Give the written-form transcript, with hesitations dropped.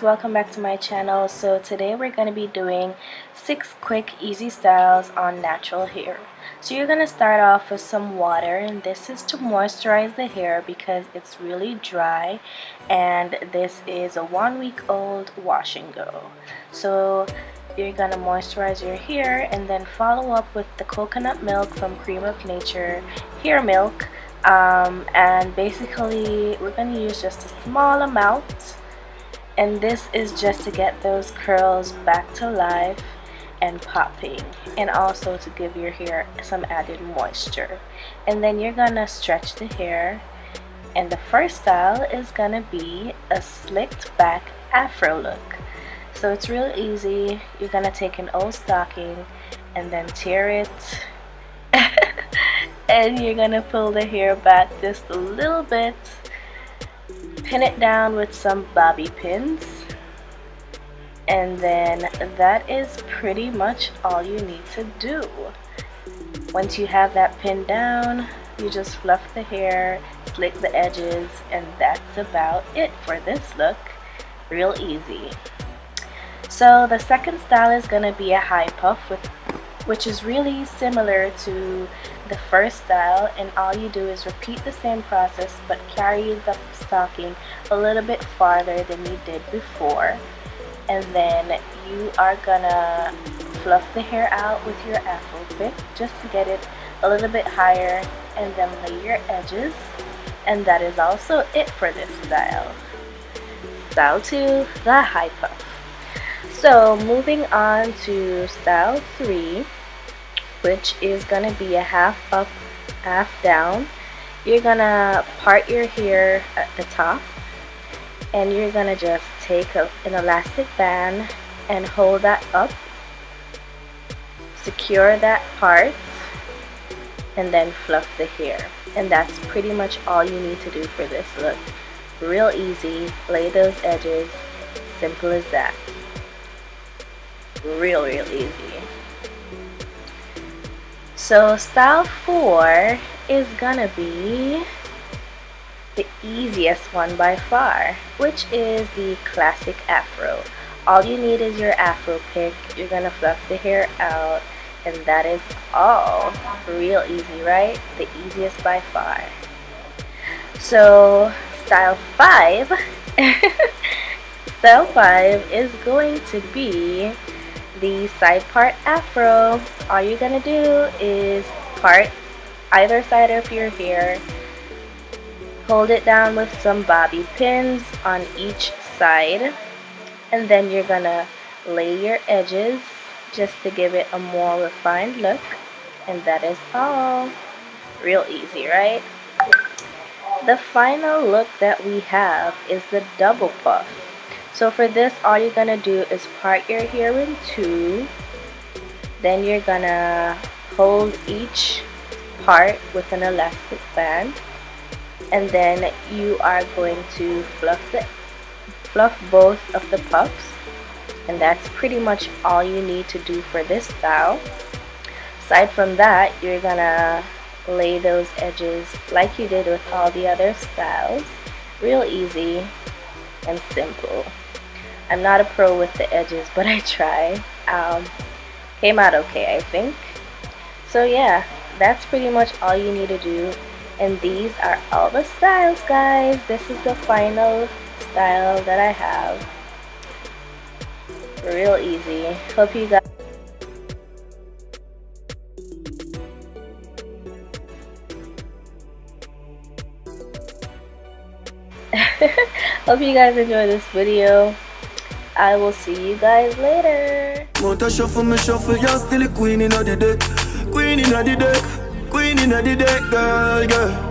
guys, welcome back to my channel. So today we're going to be doing 6 quick easy styles on natural hair. So you're going to start off with some water, and this is to moisturize the hair because it's really dry, and this is a 1-week-old wash and go. So you're going to moisturize your hair and then follow up with the coconut milk from Cream of Nature hair milk. And basically we're going to use just a small amount, and this is just to get those curls back to life and popping, and also to give your hair some added moisture. And then you're gonna stretch the hair, and the first style is gonna be a slicked back afro look. So it's real easy. You're gonna take an old stocking and then tear it and you're gonna pull the hair back just a little bit, pin it down with some bobby pins, and then that is pretty much all you need to do. Once you have that pinned down, you just fluff the hair, slick the edges, and that's about it for this look. Real easy. So the second style is gonna be a high puff, which is really similar to the first style, and all you do is repeat the same process but carry the stocking a little bit farther than you did before, and then you are gonna fluff the hair out with your afro pick just to get it a little bit higher, and then lay your edges, and that is also it for this style. Style 2, the high puff. So moving on to style 3, which is gonna be a half up, half down. You're gonna part your hair at the top, and you're gonna just take an elastic band and hold that up, secure that part, and then fluff the hair. And that's pretty much all you need to do for this look. Real easy. Lay those edges. Simple as that. Real easy. So style 4 is gonna be the easiest one by far, which is the classic afro. All you need is your afro pick. You're gonna fluff the hair out, and that is all. Real easy, right? The easiest by far. So style 5 style 5 is going to be the side part afro. All you're gonna do is part either side of your hair, hold it down with some bobby pins on each side, and then you're gonna lay your edges just to give it a more refined look, and that is all. Real easy, right? The final look that we have is the double puff. So for this, all you're gonna do is part your hair in 2, then you're gonna hold each part with an elastic band, and then you are going to fluff both of the puffs, and that's pretty much all you need to do for this style. Aside from that, you're gonna lay those edges like you did with all the other styles. Real easy and simple. I'm not a pro with the edges, but I try. Came out okay, I think. So yeah, that's pretty much all you need to do, and these are all the styles, guys. This is the final style that I have. Real easy. Hope you guys hope you guys enjoyed this video. I will see you guys later. Shuffle me shuffle, you're still a queen in the deck. Queen in the deck, queen in the deck, girl.